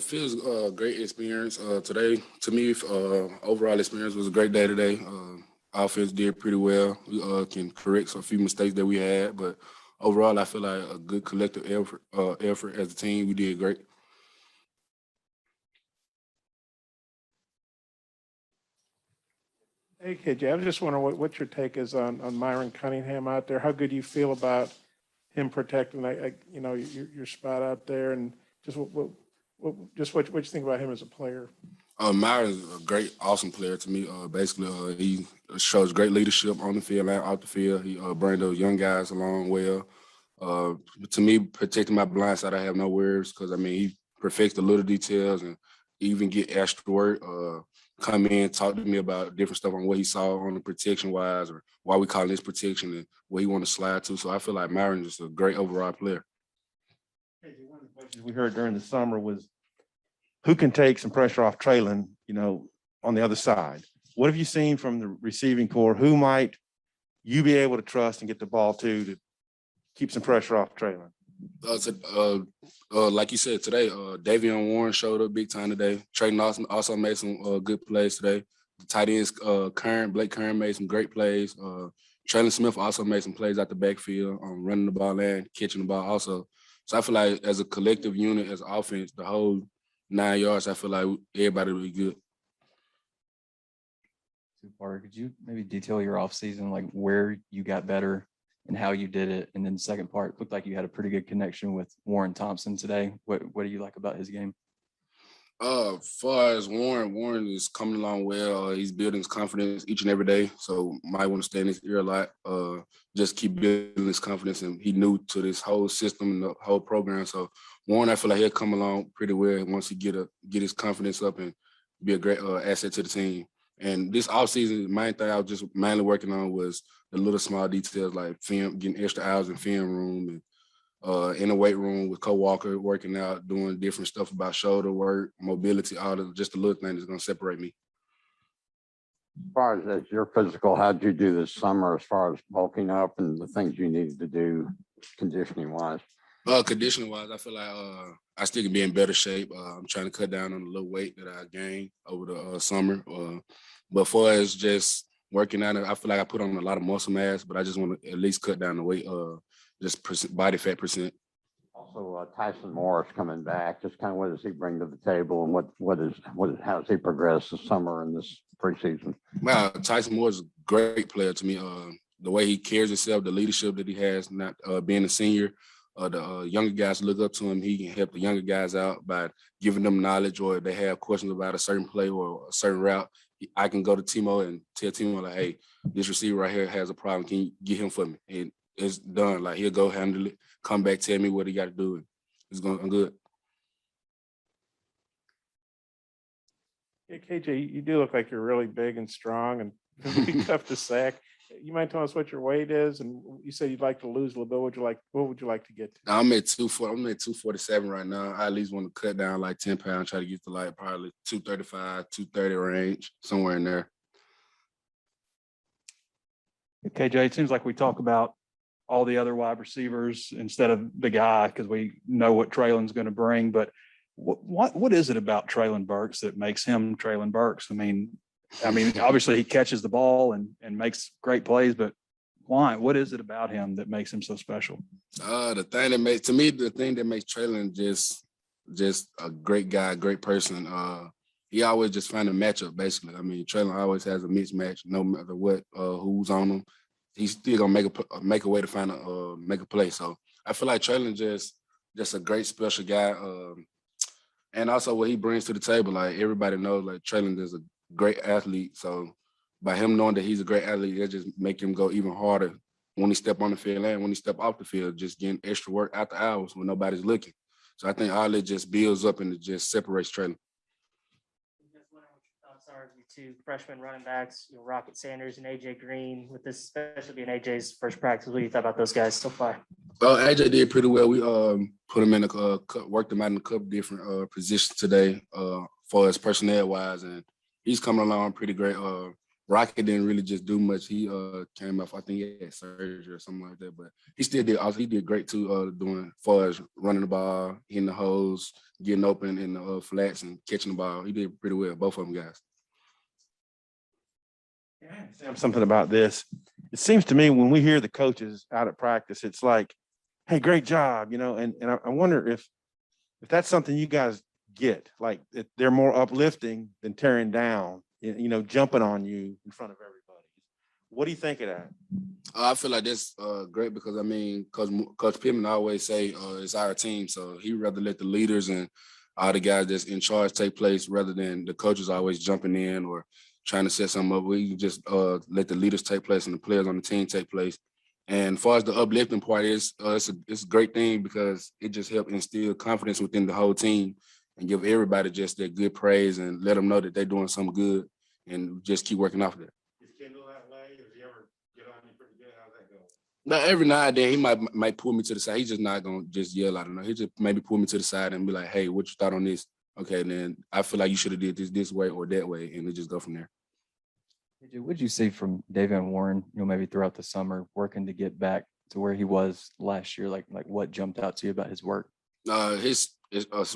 Feels great experience today. To me, overall experience was a great day today. Offense did pretty well. We can correct some few mistakes that we had, but overall, I feel like a good collective effort as a team. We did great. Hey, KJ, I was just wondering what your take is on Myron Cunningham out there. How good do you feel about him protecting, your spot out there, and just what you think about him as a player? Myron's a great, awesome player to me. Basically, he shows great leadership on the field and off the field. He brings those young guys along well. Uh, to me, protecting my blind side, I have no worries because he perfects the little details and even get extra work. Come in, talk to me about different stuff on what he saw on the protection wise, or why we call this protection and where he want to slide to. So I feel like Myron is a great overall player. One of the questions we heard during the summer was who can take some pressure off Traylon, on the other side. What have you seen from the receiving core? Who might you be able to trust and get the ball to keep some pressure off Traylon? Like you said today, Davion Warren showed up big time today. Traylon also made some good plays today. The tight ends, Blake Kern made some great plays. Traylon Smith also made some plays out the backfield, running the ball and catching the ball also. So I feel like as a collective unit, as an offense, the whole 9 yards, I feel like everybody will be good. Two-parter. Could you maybe detail your offseason, like where you got better and how you did it? And then the second part, looked like you had a pretty good connection with Warren Thompson today. What do you like about his game? Far as Warren is coming along well. He's building his confidence each and every day. So might want to stay in his ear a lot. Just keep building his confidence. And he new to this whole system and the whole program. So Warren, I feel like he'll come along pretty well once he get his confidence up and be a great asset to the team. And this offseason, the main thing I was just mainly working on was the little small details like film, getting extra hours in film room and in the weight room with co-walker, working out, doing different stuff about shoulder work, mobility, all the just the little thing that's going to separate me. As far as your physical, how'd you do this summer as far as bulking up and the things you needed to do conditioning wise? Conditioning wise, I feel like I still can be in better shape. I'm trying to cut down on the little weight that I gained over the summer. But as far as just working out, I feel like I put on a lot of muscle mass, but I just want to at least cut down the weight, body fat percent. Also, Tyson Morris coming back. Just kind of what does he bring to the table, and how does he progress this summer and this preseason? Wow, Tyson Morris is a great player to me. The way he carries himself, the leadership that he has, not being a senior. The younger guys look up to him. He can help the younger guys out by giving them knowledge, or if they have questions about a certain play or a certain route, I can go to Timo and tell Timo, like, hey, this receiver right here has a problem. Can you get him for me? And it's done. Like, he'll go handle it, come back, tell me what he got to do. I'm good. Yeah, KJ, you do look like you're really big and strong and it'd be tough to sack. You might tell us what your weight is, and you said you'd like to lose a little bit. What would you like to get to? I'm at 247 right now. I at least want to cut down like 10 pounds, try to get to like probably 235, 230 range, somewhere in there. KJ, it seems like we talk about all the other wide receivers instead of the guy because we know what Traylon's going to bring. But what is it about Traylon Burks that makes him Traylon Burks? I mean, obviously he catches the ball and makes great plays, but why? What is it about him that makes him so special? The thing that makes Traylon just a great guy, great person. He always just find a matchup, basically. Traylon always has a mismatch, no matter what, who's on him. He's still gonna make a way to make a play. So I feel like Traylon just a great special guy, and also what he brings to the table. Like everybody knows, like Traylon is a great athlete. So by him knowing that he's a great athlete, that just make him go even harder when he step on the field and when he step off the field, just getting extra work after hours when nobody's looking. So I think all that just builds up and it just separates Traylon. Just wondering what your thoughts are of your two freshman running backs, Rocket Sanders and AJ Green, with this especially being AJ's first practice. What do you thought about those guys so far? AJ did pretty well. We put him in worked him out in a couple different positions today, for his personnel wise, and he's coming along pretty great. Rocket didn't really just do much. He came off, I think he had surgery or something like that, but he still did. Also, he did great too. Doing as far as running the ball, hitting the holes, getting open in the flats, and catching the ball. He did pretty well. Both of them guys. Something about this. It seems to me when we hear the coaches out at practice, it's like, "Hey, great job," and I wonder if that's something you guys get, like if they're more uplifting than tearing down, jumping on you in front of everybody. What do you think of that? I feel like that's great because, I mean, Coach Pittman always say it's our team. So he'd rather let the leaders and all the guys that's in charge take place rather than the coaches always jumping in or trying to set something up. We can just let the leaders take place and the players on the team take place. And as far as the uplifting part is, it's a great thing because it just helps instill confidence within the whole team and give everybody just their good praise and let them know that they're doing something good and just keep working off of that. Is Kendall that way? Does he ever get on you pretty good? How's that go? Now, every now and then he might pull me to the side. He's just not gonna just yell. I don't know. He just maybe pull me to the side and be like, "Hey, what you thought on this?" Okay, then I feel like you should have did this way or that way, and we just go from there. What did you see from David Warren, maybe throughout the summer, working to get back to where he was last year? Like what jumped out to you about his work? His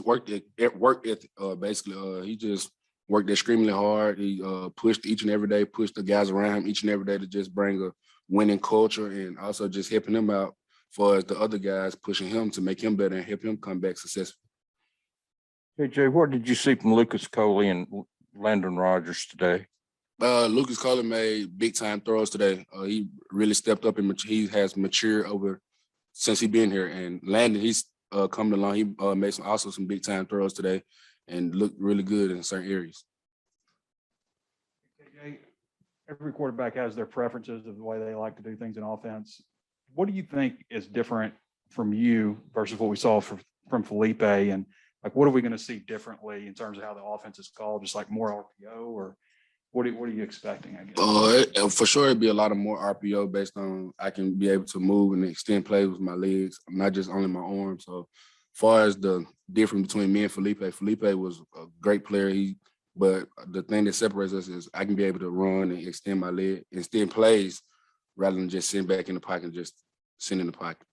work ethic, basically. He just worked extremely hard. He pushed each and every day, pushed the guys around him each and every day to just bring a winning culture and also just helping him out for the other guys, pushing him to make him better and help him come back successful. KJ, what did you see from Lucas Coley and Landon Rogers today? Lucas Coley made big time throws today. He really stepped up and he has matured over since he been here. And Landon, he's coming along. He made some big time throws today and looked really good in certain areas. Every quarterback has their preferences of the way they like to do things in offense. What do you think is different from you versus what we saw from Felipe? And like, what are we going to see differently in terms of how the offense is called? Just like more RPO, or what are you expecting, I guess? For sure, it'd be a lot of more RPO based on I can be able to move and extend plays with my legs, not just only my arms. So as far as the difference between me and Felipe was a great player. But the thing that separates us is I can be able to run and extend my leg, extend plays rather than just sitting back in the pocket and just sitting in the pocket.